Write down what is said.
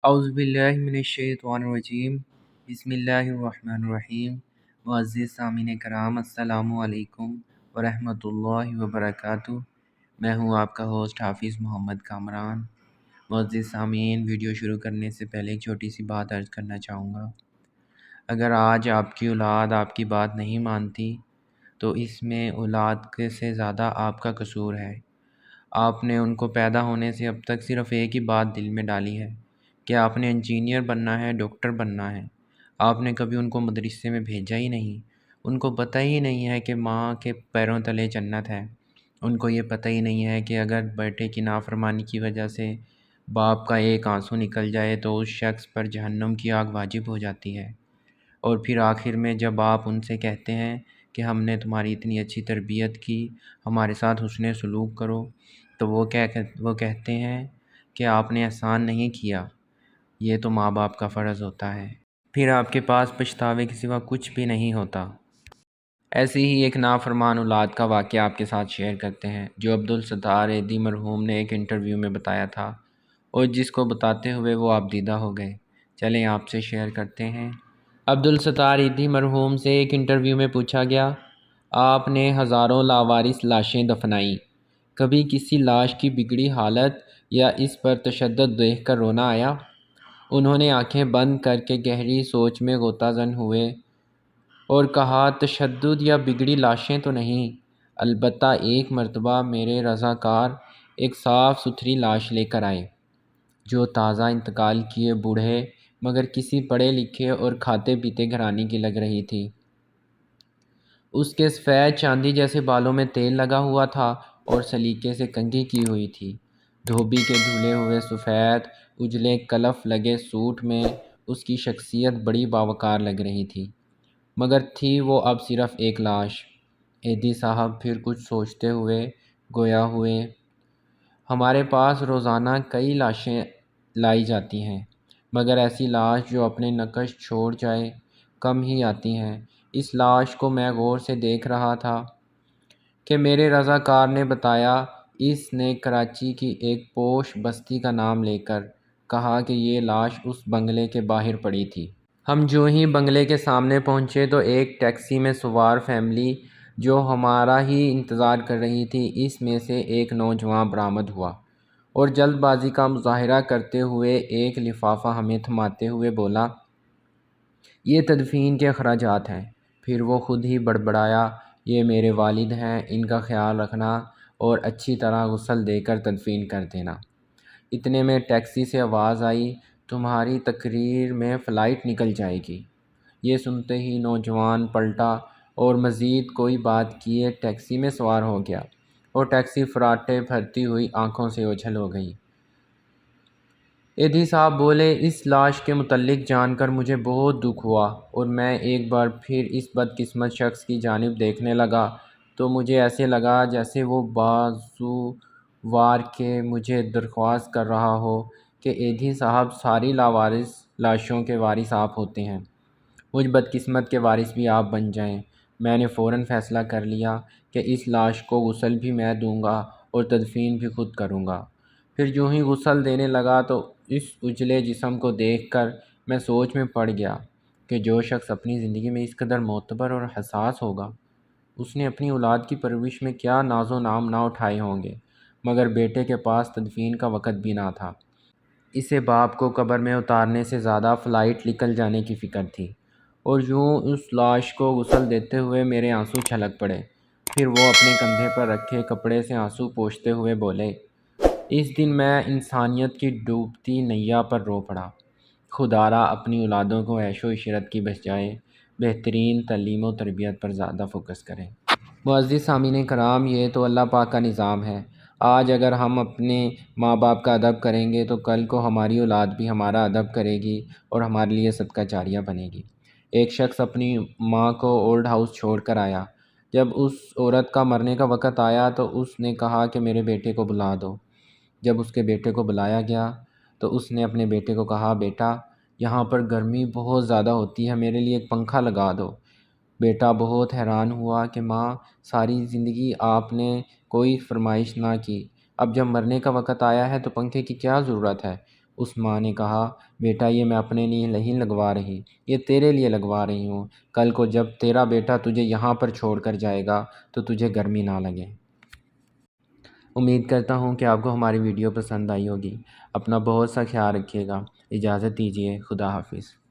اعوذ باللہ من الشیطان الرجیم بسم اللہ الرحمن الرحیم۔ معزز سامعین کرام، السلام علیکم ورحمۃ اللہ وبرکاتہ۔ میں ہوں آپ کا ہوسٹ حافظ محمد کامران۔ معزز سامعین، ویڈیو شروع کرنے سے پہلے ایک چھوٹی سی بات عرض کرنا چاہوں گا۔ اگر آج آپ کی اولاد آپ کی بات نہیں مانتی تو اس میں اولاد کے سے زیادہ آپ کا قصور ہے۔ آپ نے ان کو پیدا ہونے سے اب تک صرف ایک ہی بات دل میں ڈالی ہے کہ آپ نے انجینئر بننا ہے، ڈاکٹر بننا ہے۔ آپ نے کبھی ان کو مدرسے میں بھیجا ہی نہیں۔ ان کو پتہ ہی نہیں ہے کہ ماں کے پیروں تلے جنت ہے۔ ان کو یہ پتہ ہی نہیں ہے کہ اگر بیٹے کی نافرمانی کی وجہ سے باپ کا ایک آنسو نکل جائے تو اس شخص پر جہنم کی آگ واجب ہو جاتی ہے۔ اور پھر آخر میں جب آپ ان سے کہتے ہیں کہ ہم نے تمہاری اتنی اچھی تربیت کی، ہمارے ساتھ حسن سلوک کرو، تو وہ کہتے ہیں کہ آپ نے احسان نہیں کیا، یہ تو ماں باپ کا فرض ہوتا ہے۔ پھر آپ کے پاس پچھتاوے کے سوا کچھ بھی نہیں ہوتا۔ ایسے ہی ایک نافرمان اولاد کا واقعہ آپ کے ساتھ شیئر کرتے ہیں، جو عبدالستار ایدھی مرحوم نے ایک انٹرویو میں بتایا تھا، اور جس کو بتاتے ہوئے وہ آپ دیدہ ہو گئے۔ چلیں آپ سے شیئر کرتے ہیں۔ عبدالستار ایدھی مرحوم سے ایک انٹرویو میں پوچھا گیا، آپ نے ہزاروں لاوارث لاشیں دفنائیں، کبھی کسی لاش کی بگڑی حالت یا اس پر تشدد دیکھ کر رونا آیا؟ انہوں نے آنکھیں بند کر کے گہری سوچ میں غوطہ زن ہوئے اور کہا، تشدد یا بگڑی لاشیں تو نہیں، البتہ ایک مرتبہ میرے رضاکار ایک صاف ستھری لاش لے کر آئے، جو تازہ انتقال کیے بوڑھے مگر کسی پڑھے لکھے اور کھاتے پیتے گھرانے کی لگ رہی تھی۔ اس کے سفید چاندی جیسے بالوں میں تیل لگا ہوا تھا اور سلیقے سے کنگھی کی ہوئی تھی۔ دھوبی کے دھلے ہوئے سفید اجلے کلف لگے سوٹ میں اس کی شخصیت بڑی باوقار لگ رہی تھی، مگر تھی وہ اب صرف ایک لاش۔ ایدھی صاحب پھر کچھ سوچتے ہوئے گویا ہوئے، ہمارے پاس روزانہ کئی لاشیں لائی جاتی ہیں، مگر ایسی لاش جو اپنے نقش چھوڑ جائے کم ہی آتی ہیں۔ اس لاش کو میں غور سے دیکھ رہا تھا کہ میرے رضاکار نے بتایا، اس نے کراچی کی ایک پوش بستی کا نام لے کر کہا کہ یہ لاش اس بنگلے کے باہر پڑی تھی۔ ہم جو ہی بنگلے کے سامنے پہنچے تو ایک ٹیکسی میں سوار فیملی جو ہمارا ہی انتظار کر رہی تھی، اس میں سے ایک نوجوان برآمد ہوا اور جلد بازی کا مظاہرہ کرتے ہوئے ایک لفافہ ہمیں تھماتے ہوئے بولا، یہ تدفین کے اخراجات ہیں۔ پھر وہ خود ہی بڑبڑایا، یہ میرے والد ہیں، ان کا خیال رکھنا اور اچھی طرح غسل دے کر تدفین کر دینا۔ اتنے میں ٹیکسی سے آواز آئی، تمہاری تقریر میں فلائٹ نکل جائے گی۔ یہ سنتے ہی نوجوان پلٹا اور مزید کوئی بات کیے ٹیکسی میں سوار ہو گیا اور ٹیکسی فراٹے بھرتی ہوئی آنکھوں سے اوجھل ہو گئی۔ ایدھی صاحب بولے، اس لاش کے متعلق جان کر مجھے بہت دکھ ہوا اور میں ایک بار پھر اس بدقسمت شخص کی جانب دیکھنے لگا تو مجھے ایسے لگا جیسے وہ بازو وار کے مجھے درخواست کر رہا ہو کہ ایدھی صاحب ساری لاوارث لاشوں کے وارث آپ ہوتے ہیں، مجھ بدقسمت کے وارث بھی آپ بن جائیں۔ میں نے فوراً فیصلہ کر لیا کہ اس لاش کو غسل بھی میں دوں گا اور تدفین بھی خود کروں گا۔ پھر جو ہی غسل دینے لگا تو اس اجلے جسم کو دیکھ کر میں سوچ میں پڑ گیا کہ جو شخص اپنی زندگی میں اس قدر معتبر اور حساس ہوگا، اس نے اپنی اولاد کی پرورش میں کیا ناز و نام نہ اٹھائے ہوں گے، مگر بیٹے کے پاس تدفین کا وقت بھی نہ تھا۔ اسے باپ کو قبر میں اتارنے سے زیادہ فلائٹ نکل جانے کی فکر تھی، اور یوں اس لاش کو غسل دیتے ہوئے میرے آنسو چھلک پڑے۔ پھر وہ اپنے کندھے پر رکھے کپڑے سے آنسو پوچھتے ہوئے بولے، اس دن میں انسانیت کی ڈوبتی نیا پر رو پڑا۔ خدارا اپنی اولادوں کو عیش و عشرت کی بجائے بہترین تعلیم و تربیت پر زیادہ فوکس کریں۔ معزز سامعین کرام، یہ تو اللہ پاک کا نظام ہے۔ آج اگر ہم اپنے ماں باپ کا ادب کریں گے تو کل کو ہماری اولاد بھی ہمارا ادب کرے گی اور ہمارے لیے صدقہ جاریہ بنے گی۔ ایک شخص اپنی ماں کو اولڈ ہاؤس چھوڑ کر آیا۔ جب اس عورت کا مرنے کا وقت آیا تو اس نے کہا کہ میرے بیٹے کو بلا دو۔ جب اس کے بیٹے کو بلایا گیا تو اس نے اپنے بیٹے کو کہا، بیٹا یہاں پر گرمی بہت زیادہ ہوتی ہے، میرے لیے ایک پنکھا لگا دو۔ بیٹا بہت حیران ہوا کہ ماں، ساری زندگی آپ نے کوئی فرمائش نہ کی، اب جب مرنے کا وقت آیا ہے تو پنکھے کی کیا ضرورت ہے؟ اس ماں نے کہا، بیٹا یہ میں اپنے لیے نہیں لگوا رہی، یہ تیرے لیے لگوا رہی ہوں، کل کو جب تیرا بیٹا تجھے یہاں پر چھوڑ کر جائے گا تو تجھے گرمی نہ لگے۔ امید کرتا ہوں کہ آپ کو ہماری ویڈیو پسند آئی ہوگی۔ اپنا بہت سا خیال رکھیے گا۔ اجازت دیجیے، خدا حافظ۔